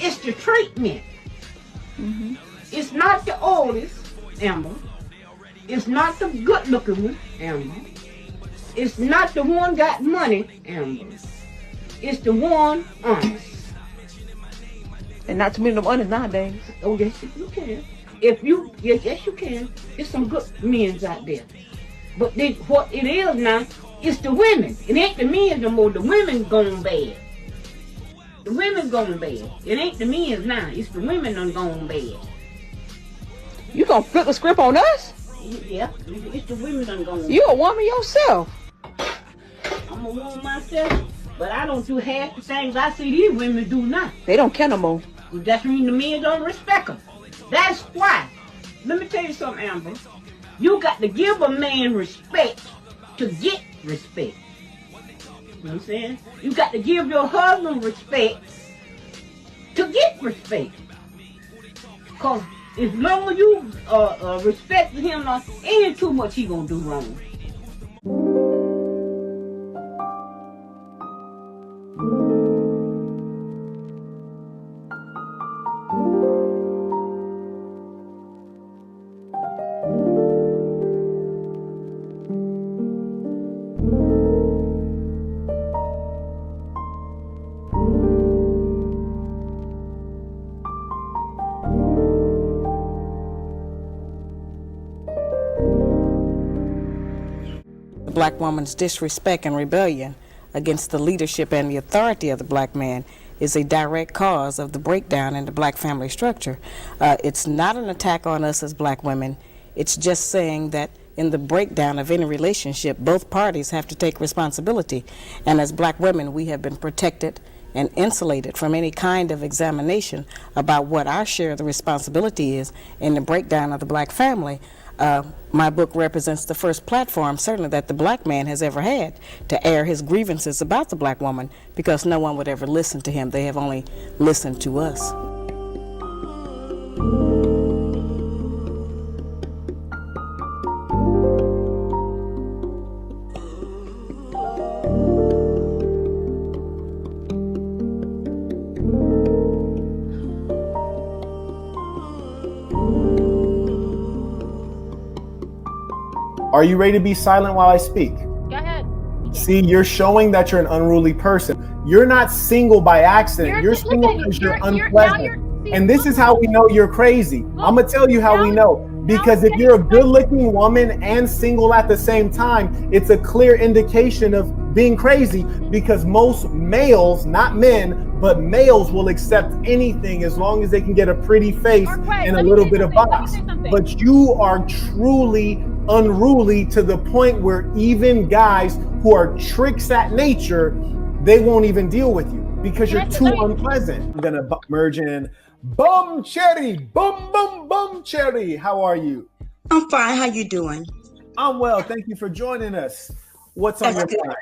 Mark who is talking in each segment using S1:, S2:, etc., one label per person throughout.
S1: It's the treatment. It's not the oldest, Amber. It's not the good-looking one, Amber. It's not the one got money, Amber. It's the one honest.
S2: And not too many of them honest nowadays.
S1: Oh, yes, you can. Yes, you can. There's some good men out there. But what it is now, it's the women. It ain't the men no more. The women going bad. The women going bad. It ain't the men now. It's the women done gone bad.
S2: You gonna flip the script on us?
S1: Yeah, it's the women done gone bad.
S2: You a woman yourself.
S1: I'm a woman myself, but I don't do half the things I see these women do now.
S2: They don't care no more.
S1: That's mean the men don't respect them. That's why. Let me tell you something, Amber. You got to give a man respect to get respect. You know what I'm saying? You got to give your husband respect to get respect. Because as long as you respect him, ain't too much he gonna do wrong.
S3: The black woman's disrespect and rebellion against the leadership and the authority of the black man is a direct cause of the breakdown in the black family structure. It's not an attack on us as black women. It's just saying that in the breakdown of any relationship, both parties have to take responsibility. And as black women, we have been protected and insulated from any kind of examination about what our share of the responsibility is in the breakdown of the black family. My book represents the first platform, certainly, that the black man has ever had to air his grievances about the black woman, because no one would ever listen to him. They have only listened to us.
S4: Are you ready to be silent while I speak?
S5: Go ahead.
S4: See, you're showing that you're an unruly person. You're not single by accident. You're single because you're unpleasant. And this is how we know you're crazy. I'm going to tell you how we know. Because if you're a good-looking woman and single at the same time, it's a clear indication of being crazy, because most males, not men, but males will accept anything as long as they can get a pretty face and a little bit of box. But you are truly unruly to the point where even guys who are tricks at nature, they won't even deal with you because you're too unpleasant. I'm gonna merge in Bum Cherry, Bum Cherry. How are you?
S6: I'm fine. How you doing?
S4: I'm well. Thank you for joining us. What's on your mind?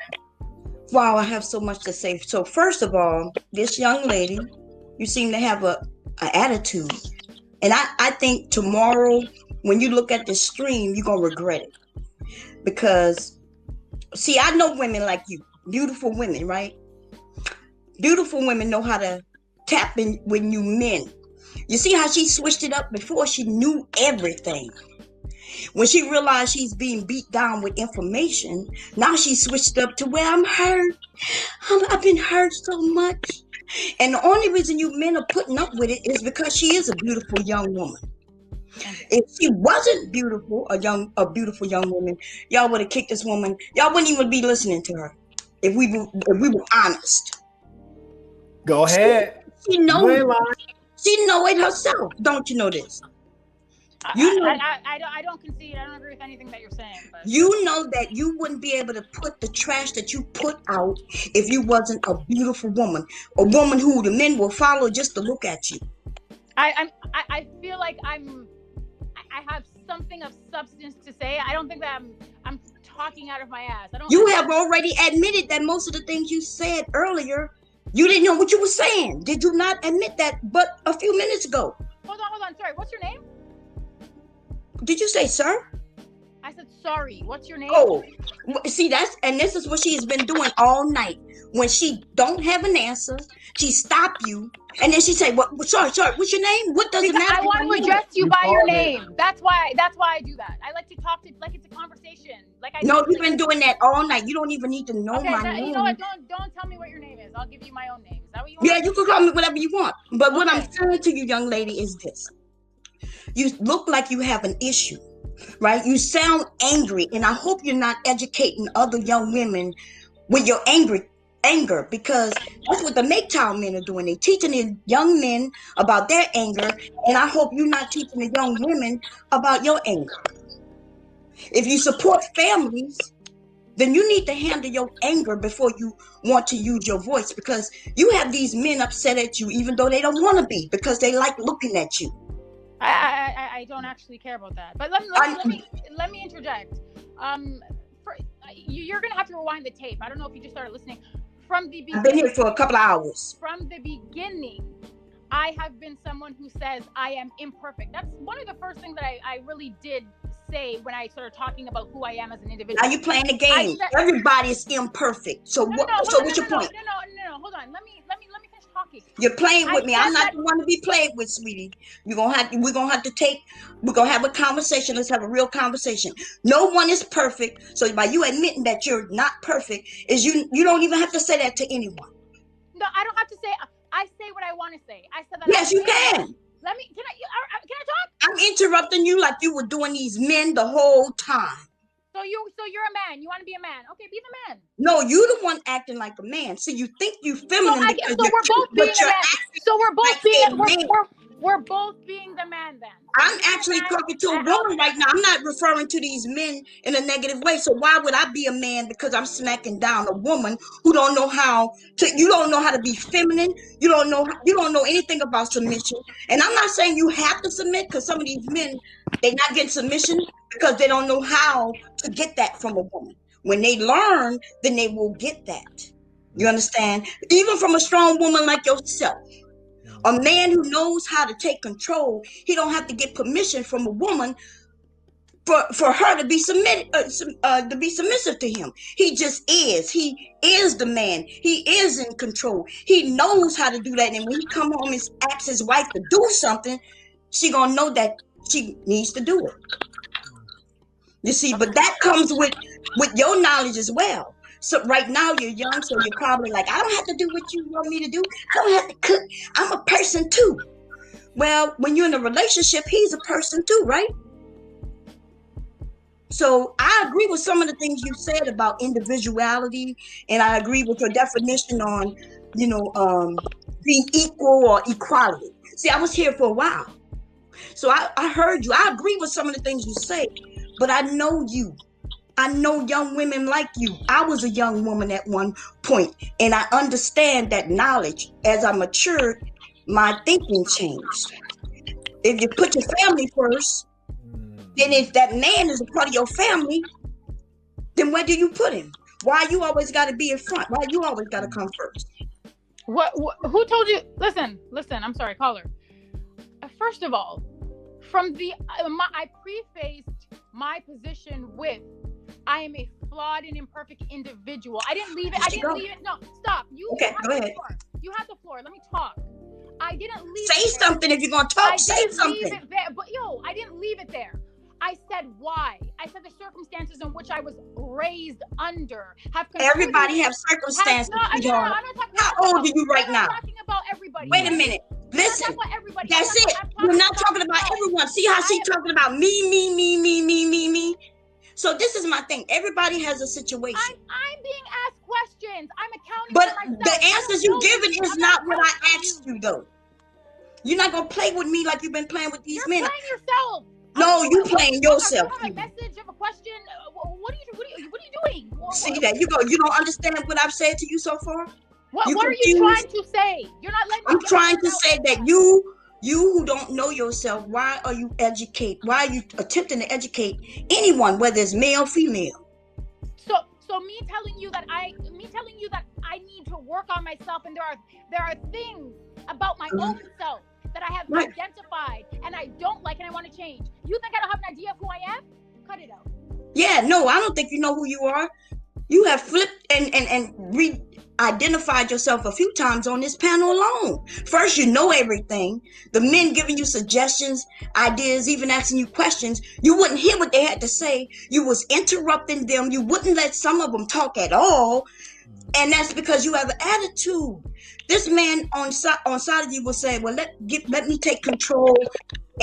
S6: Wow, I have so much to say. So first of all, this young lady, you seem to have an attitude, and I think tomorrow, when you look at the stream, you're going to regret it. Because, see, I know women like you, beautiful women, right? Beautiful women know how to tap in with you men. You see how she switched it up? Before she knew everything. When she realized she's being beat down with information, now she switched up to where I'm hurt. I've been hurt so much. And the only reason you men are putting up with it is because she is a beautiful young woman. If she wasn't beautiful, a beautiful young woman, y'all would have kicked this woman. Y'all wouldn't even be listening to her if we were honest.
S4: Go ahead.
S6: She know it herself. Don't you know this?
S5: I don't concede. I don't agree with anything that you're saying. But
S6: you know that you wouldn't be able to put the trash that you put out if you wasn't a beautiful woman, a woman who the men will follow just to look at you.
S5: I feel like I have something of substance to say. I don't think that I'm talking out of my ass.
S6: You have already admitted that most of the things you said earlier, you didn't know what you were saying. Did you not admit that but a few minutes ago?
S5: Hold on. Sorry. What's your name?
S6: Did you say sir?
S5: I said sorry. What's your name?
S6: Oh, see, this is what she has been doing all night. When she don't have an answer, she stop you, and then she say, "What? Sorry, what's your name? What does it matter?"
S5: I want to address you by your name. That's why I do that. I like to talk to like it's a conversation. Like I
S6: No, you've been doing that all night. You don't even need to know my name.
S5: You know what? Don't tell me what your name is. I'll give you my own name. Is that what you want?
S6: Yeah, you can call me whatever you want. But what I'm saying to you, young lady, is this: you look like you have an issue. Right? You sound angry, and I hope you're not educating other young women with your anger, because that's what the MGTOW men are doing. They're teaching the young men about their anger, and I hope you're not teaching the young women about your anger. If you support families, then you need to handle your anger before you want to use your voice, because you have these men upset at you even though they don't want to be, because they like looking at you.
S5: I don't actually care about that. But let me interject. You're gonna have to rewind the tape. I don't know if you just started listening from the beginning.
S6: I've been here for a couple of hours.
S5: From the beginning, I have been someone who says I am imperfect. That's one of the first things that I really did say when I started talking about who I am as an individual.
S6: Now you playing the game. Everybody is imperfect. So what's your point?
S5: No, hold on. Let me finish talking.
S6: You're playing with me. I'm not the one to be played with, sweetie. We're gonna have a conversation. Let's have a real conversation. No one is perfect. So by you admitting that you're not perfect, is you don't even have to say that to anyone.
S5: No, I don't have to say. I say what I want to say. I said that.
S6: Yes, you can.
S5: Can I talk?
S6: I'm interrupting you like you were doing these men the whole time.
S5: So you're a man. You want to be a man? Okay, be the man.
S6: No, you the one acting like a man. So you think you feminine because
S5: so we're both being a man. So we're both being we're both being the man then.
S6: I'm actually talking to a woman right now. I'm not referring to these men in a negative way. So why would I be a man because I'm smacking down a woman who don't know how to be feminine. You don't know anything about submission. And I'm not saying you have to submit, because some of these men, they're not getting submission because they don't know how to get that from a woman. When they learn, then they will get that. You understand? Even from a strong woman like yourself. A man who knows how to take control, he don't have to get permission from a woman for her to be submissive to him. He just is. He is the man. He is in control. He knows how to do that. And when he come home and asks his wife to do something, she gonna know that she needs to do it. You see, but that comes with your knowledge as well. So right now you're young, so you're probably like, I don't have to do what you want me to do. I don't have to cook. I'm a person too. Well, when you're in a relationship, he's a person too, right? So I agree with some of the things you said about individuality, and I agree with your definition on, being equal or equality. See, I was here for a while. So I heard you. I agree with some of the things you say, but I know you. I know young women like you. I was a young woman at one point, and I understand that knowledge. As I matured, my thinking changed. If you put your family first, then if that man is a part of your family, then where do you put him? Why you always got to be in front? Why you always got to come first?
S5: What? Who told you? Listen. I'm sorry, caller. First of all, I prefaced my position with, I am a flawed and imperfect individual. I didn't leave it. No, stop.
S6: Okay, go ahead.
S5: You have the floor. Let me talk. I didn't leave
S6: Say
S5: it there.
S6: Something if you're going to talk. Say something.
S5: Leave it there. But I didn't leave it there. I said why. I said the circumstances in which I was raised under have.
S6: Everybody have circumstances.
S5: I'm not talking
S6: How old are you right now?
S5: I'm not talking about everybody.
S6: Wait a minute. Listen. That's it. We're not talking about everyone. See how she's talking about me. So this is my thing. Everybody has a situation.
S5: I'm being asked questions. I'm accounting
S6: but
S5: for myself.
S6: The answers you're giving is not what I asked you, though. You're not going to play with me like you've been playing with these men.
S5: You're playing yourself.
S6: No, you playing yourself.
S5: I have a message of a question. What are you doing?
S6: See that? You don't understand what I've said to you so far?
S5: What are you trying to say? You're not letting me.
S6: I'm trying to say that you who don't know yourself, why are you attempting to educate anyone, whether it's male or female?
S5: So me telling you that I need to work on myself, and there are things about my own self that I have identified and I don't like and I want to change. You think I don't have an idea of who I am? Cut it out.
S6: Yeah, no, I don't think you know who you are. You have flipped and re-identified yourself a few times on this panel alone. First, you know everything. The men giving you suggestions, ideas, even asking you questions. You wouldn't hear what they had to say. You was interrupting them. You wouldn't let some of them talk at all. And that's because you have an attitude. This man on side of you will say, well, let me take control,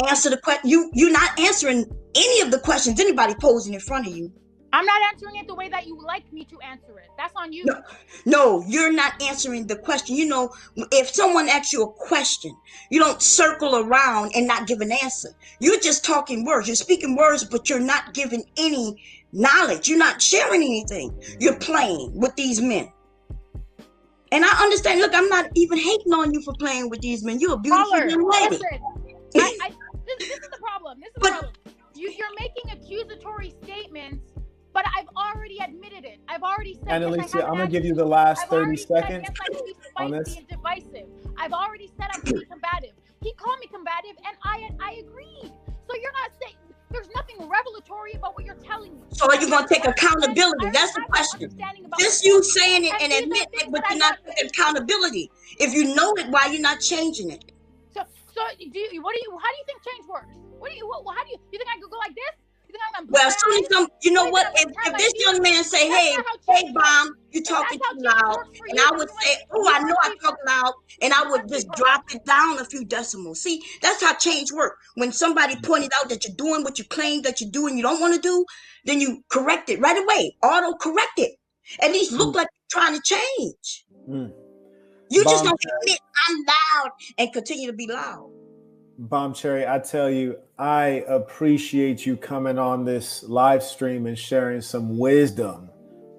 S6: answer the question. You're not answering any of the questions anybody posing in front of you.
S5: I'm not answering it the way that you like me to answer it. That's on you.
S6: No, you're not answering the question. You know, if someone asks you a question, you don't circle around and not give an answer. You're just talking words. You're speaking words, but you're not giving any knowledge. You're not sharing anything. You're playing with these men. And I understand. Look, I'm not even hating on you for playing with these men. You're a beautiful young lady.
S5: This is the problem. This is the problem. You're making accusatory statements, but I've already admitted it. I've already said.
S4: And Alicia, I'm gonna give you the last 30 seconds
S5: on this. Divisive. I've already said I can be combative. He called me combative, and I agreed. So you're not saying there's nothing revelatory about what you're telling me.
S6: So are you gonna take accountability? That's the question. Just you saying it and admit it, but you're not taking accountability. If you know it, why you're not changing it?
S5: So how do you think change works? How do you think I could go like this? You think I'm
S6: well, as soon as you know what, if this young man say, hey, Bomb, you talking too loud, and I would say, oh, I know I talk loud, and I would just drop it down a few decimals. See, that's how change works. When somebody pointed out that you're doing what you claim that you do and you don't want to do, then you correct it right away. Auto correct it. At least look like you're trying to change. You just don't admit I'm loud and continue to be loud.
S4: Bomb Cherry, I tell you, I appreciate you coming on this live stream and sharing some wisdom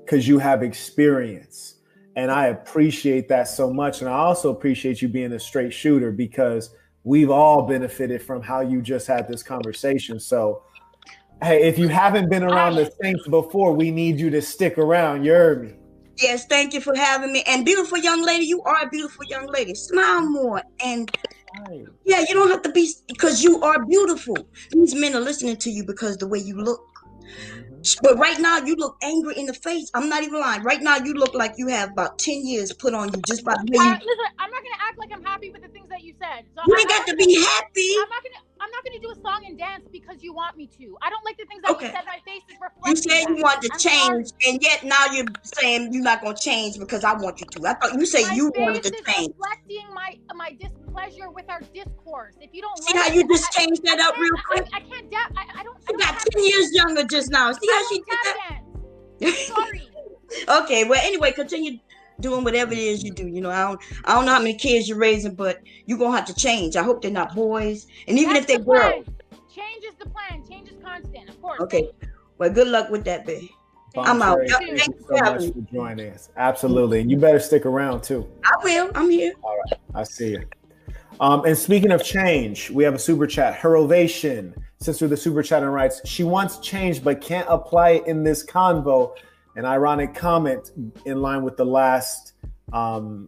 S4: because you have experience. And I appreciate that so much. And I also appreciate you being a straight shooter because we've all benefited from how you just had this conversation. So, hey, if you haven't been around the Saints before, we need you to stick around. You heard me?
S6: Yes, thank you for having me. And beautiful young lady, you are a beautiful young lady. Smile more. And yeah, you don't have to be, because you are beautiful. These men are listening to you because the way you look. But right now, you look angry in the face. I'm not even lying. Right now, you look like you have about 10 years put on you just by the way you...
S5: Listen, I'm not going to act like I'm happy with the things that you said. So
S6: you ain't got to be happy.
S5: I'm not going to do a song and dance because you want me to. I don't like the things that you said. My face is reflecting.
S6: You said you want to change, and yet now you're saying you're not going to change because I want you to. I thought you said you wanted to change.
S5: Reflecting my displeasure with our discourse. If you don't
S6: see how you just changed that up real quick.
S5: I can't. I don't.
S6: You got 10 years younger just now. See how she did that?
S5: Sorry.
S6: Okay. Well, anyway, continue doing whatever it is you do. You know, I don't know how many kids you're raising, but you're gonna have to change. I hope they're not boys, and even if they're girls.
S5: Change is the plan. Change is constant, of course.
S6: Okay. Well, good luck with that, babe.
S4: I'm out. Thank you so much for joining us. Absolutely, and you better stick around too.
S6: I will. I'm here.
S4: All right. I see you. And speaking of change, we have a super chat. Her ovation, sister, the super chat and writes, she wants change but can't apply it in this convo. An ironic comment in line with the last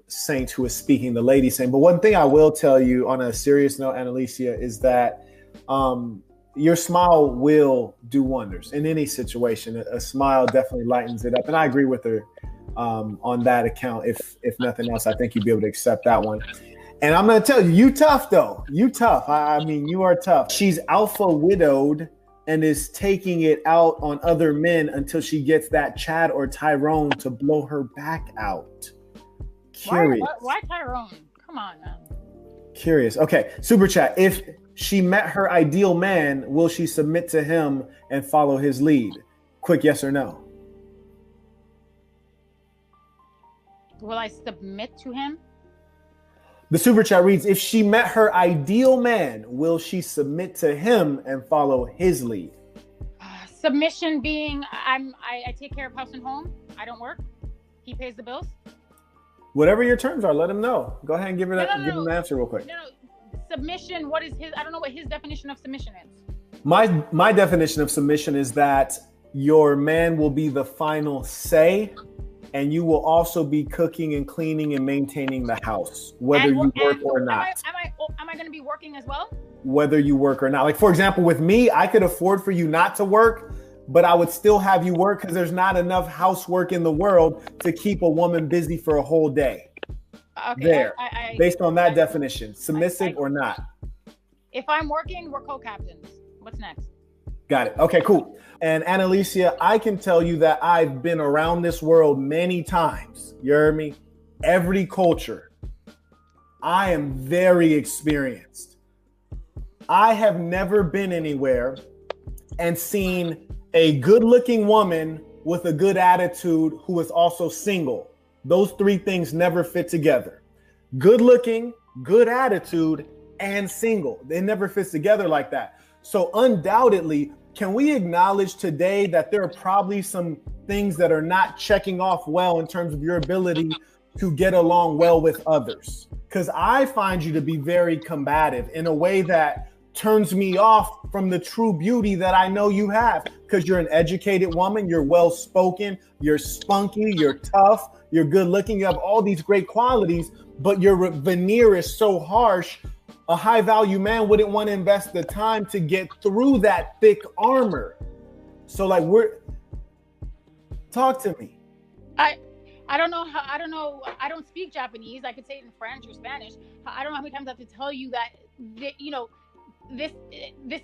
S4: saint who was speaking, the lady saint. But one thing I will tell you on a serious note, Annalicia, is that your smile will do wonders in any situation. A smile definitely lightens it up. And I agree with her on that account. If nothing else, I think you'd be able to accept that one. And I'm going to tell you, you tough though. You tough. I mean, you are tough. She's alpha widowed and is taking it out on other men until she gets that Chad or Tyrone to blow her back out. Curious.
S5: Why Tyrone? Come on, man.
S4: Curious. Okay. Super chat. If she met her ideal man, will she submit to him and follow his lead? Quick yes or no.
S5: Will I submit to him?
S4: The super chat reads, if she met her ideal man, will she submit to him and follow his lead?
S5: Submission being I take care of house and home. I don't work. He pays the bills.
S4: Whatever your terms are, let him know. Go ahead and give him an answer real quick.
S5: No. Submission, what is his? I don't know what his definition of submission is.
S4: My definition of submission is that your man will be the final say, and you will also be cooking and cleaning and maintaining the house, whether you work or not.
S5: Am I going to be working as well?
S4: Whether you work or not. Like, for example, with me, I could afford for you not to work, but I would still have you work because there's not enough housework in the world to keep a woman busy for a whole day.
S5: Okay,
S4: There, based on that definition, submissive or not.
S5: If I'm working, we're co-captains. What's next?
S4: Got it. Okay, cool. And Annalicia, I can tell you that I've been around this world many times. You heard me? Every culture. I am very experienced. I have never been anywhere and seen a good-looking woman with a good attitude who is also single. Those three things never fit together. Good-looking, good attitude, and single. They never fit together like that. So undoubtedly, can we acknowledge today that there are probably some things that are not checking off well in terms of your ability to get along well with others? Because I find you to be very combative in a way that turns me off from the true beauty that I know you have. Because you're an educated woman, you're well-spoken, you're spunky, you're tough, you're good looking, you have all these great qualities, but your veneer is so harsh. A high value man wouldn't want to invest the time to get through that thick armor. So like talk to me.
S5: I don't know how, I don't speak Japanese. I could say it in French or Spanish. I don't know how many times I have to tell you that, you know, this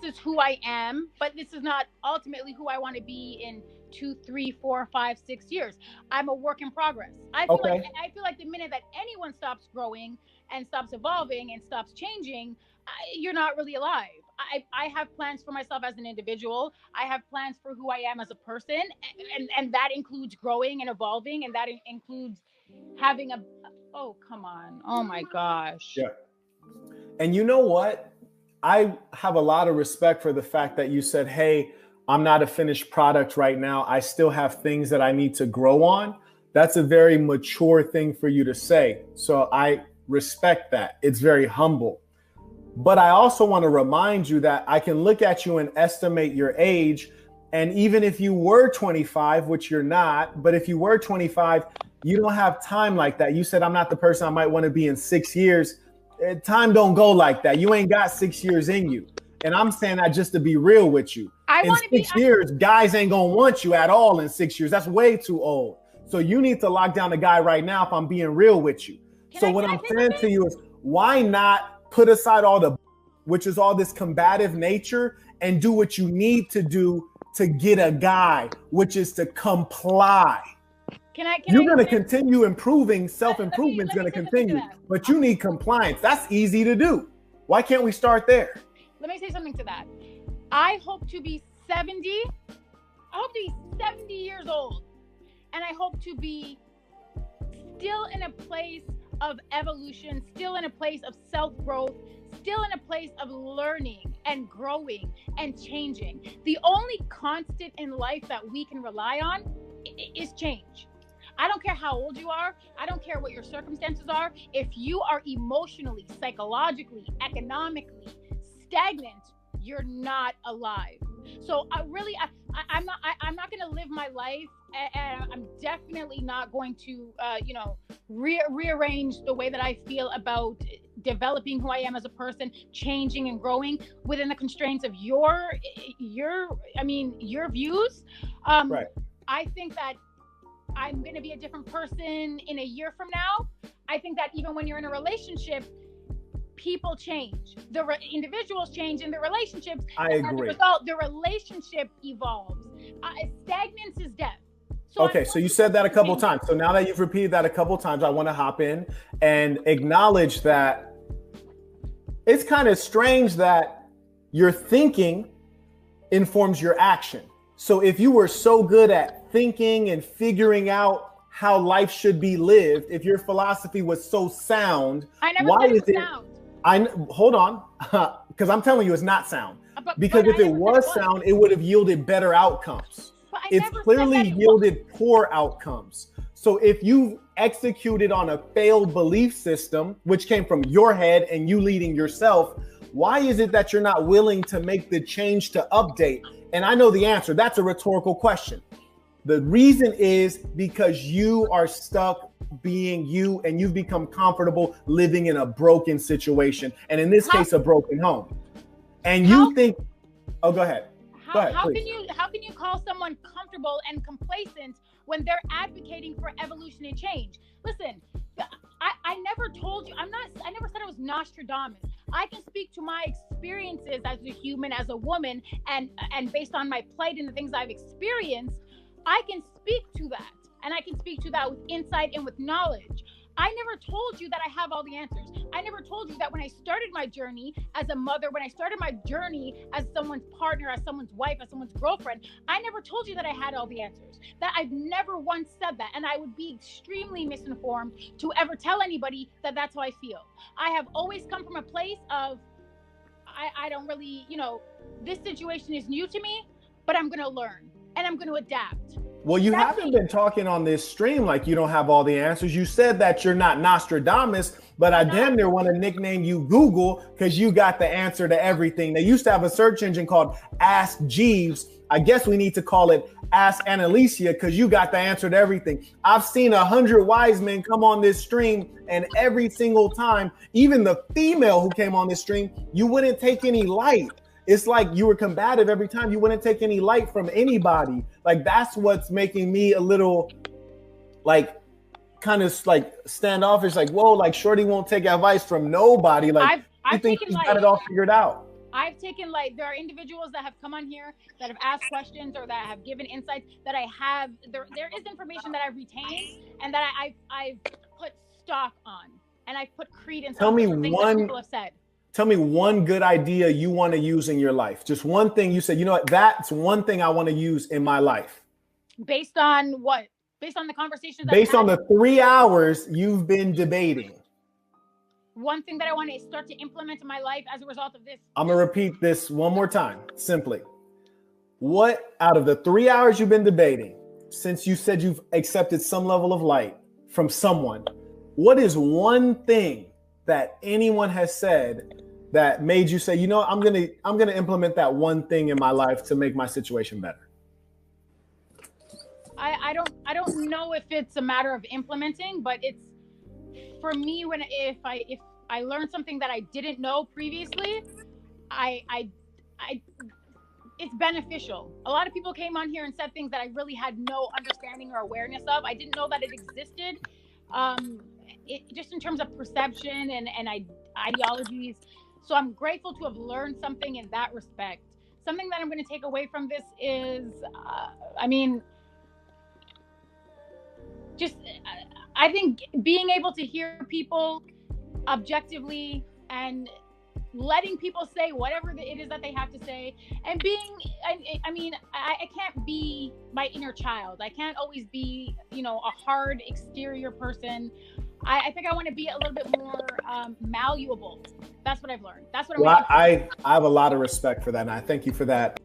S5: is who I am, but this is not ultimately who I want to be in 2, 3, 4, 5, 6 years. I'm a work in progress. I feel like the minute that anyone stops growing and stops evolving and stops changing, you're not really alive. I have plans for myself as an individual. I have plans for who I am as a person, and that includes growing and evolving, and that includes having oh, come on. Oh my gosh.
S4: Yeah. And you know what? I have a lot of respect for the fact that you said, hey, I'm not a finished product right now. I still have things that I need to grow on. That's a very mature thing for you to say. So I respect that. It's very humble. But I also want to remind you that I can look at you and estimate your age. And even if you were 25, which you're not, but if you were 25, you don't have time like that. You said, I'm not the person I might want to be in 6 years. Time don't go like that. You ain't got 6 years in you. And I'm saying that just to be real with you. In 6 years, guys ain't going to want you at all in 6 years. That's way too old. So you need to lock down a guy right now if I'm being real with you. What I'm saying to you is, why not put aside which is all this combative nature, and do what you need to do to get a guy, which is to comply. You're going to continue improving. Self-improvement is going to continue, but you need compliance. That's easy to do. Why can't we start there?
S5: Let me say something to that. I hope to be 70. I hope to be 70 years old. And I hope to be still in a place of evolution, still in a place of self-growth, still in a place of learning and growing and changing. The only constant in life that we can rely on is change. I don't care how old you are. I don't care what your circumstances are. If you are emotionally, psychologically, economically stagnant, you're not alive. So I'm not going to live my life, and I'm definitely not going to, rearrange the way that I feel about developing who I am as a person, changing and growing within the constraints of your views.
S4: Right.
S5: I think that I'm going to be a different person in a year from now. I think that even when you're in a relationship, people change. Individuals change in the relationships.
S4: I agree.
S5: As a result, the relationship evolves. Stagnance is death.
S4: So you said that a couple times. So now that you've repeated that a couple times, I want to hop in and acknowledge that it's kind of strange that your thinking informs your action. So if you were so good at thinking and figuring out how life should be lived, if your philosophy was so sound,
S5: why is it sound?
S4: Hold on, because I'm telling you it's not sound. Because if it was sound, it would have yielded better outcomes. It's clearly yielded poor outcomes. So if you executed on a failed belief system, which came from your head and you leading yourself, why is it that you're not willing to make the change to update? And I know the answer. That's a rhetorical question. The reason is because you are stuck being you, and you've become comfortable living in a broken situation. And in this case, a broken home. And you think, oh, go ahead.
S5: How can you call someone comfortable and complacent when they're advocating for evolution and change? Listen, I never told you, I never said I was Nostradamus. I can speak to my experiences as a human, as a woman, and based on my plight and the things I've experienced, I can speak to that. And I can speak to that with insight and with knowledge. I never told you that I have all the answers. I never told you that when I started my journey as a mother, when I started my journey as someone's partner, as someone's wife, as someone's girlfriend, I never told you that I had all the answers. That I've never once said that. And I would be extremely misinformed to ever tell anybody that that's how I feel. I have always come from a place of, I don't really, this situation is new to me, but I'm going to learn and I'm going to adapt.
S4: Well, you haven't been talking on this stream like you don't have all the answers. You said that you're not Nostradamus, but I damn near want to nickname you Google because you got the answer to everything. They used to have a search engine called Ask Jeeves. I guess we need to call it Ask Annalicia because you got the answer to everything. I've seen 100 wise men come on this stream, and every single time, even the female who came on this stream, you wouldn't take any light. It's like you were combative every time. You wouldn't take any light from anybody. Like, that's what's making me a little, like, kind of like standoffish. Like, whoa, like Shorty won't take advice from nobody. Like, I think she's got it all figured out.
S5: I've taken light. There are individuals that have come on here that have asked questions or that have given insights that I have. There is information that I've retained and that I've put stock on, and I've put credence on things that people have said.
S4: Tell me one good idea you want to use in your life. Just one thing you said, you know what, that's one thing I want to use in my life.
S5: Based on what? Based on the conversations.
S4: Based on the 3 hours you've been debating.
S5: One thing that I want to start to implement in my life as a result of this.
S4: I'm going to repeat this one more time, simply. What, out of the 3 hours you've been debating, since you said you've accepted some level of light from someone, what is one thing that anyone has said that made you say, you know, I'm gonna implement that one thing in my life to make my situation better?
S5: I don't know if it's a matter of implementing, but it's for me if I learned something that I didn't know previously, it's beneficial. A lot of people came on here and said things that I really had no understanding or awareness of. I didn't know that it existed. Just in terms of perception and ideologies. So I'm grateful to have learned something in that respect. Something that I'm going to take away from this is, I think being able to hear people objectively and letting people say whatever it is that they have to say, and I can't be my inner child. I can't always be, a hard exterior person. I think I want to be a little bit more malleable. That's what I've learned. That's what I have a lot of respect for that, and I thank you for that.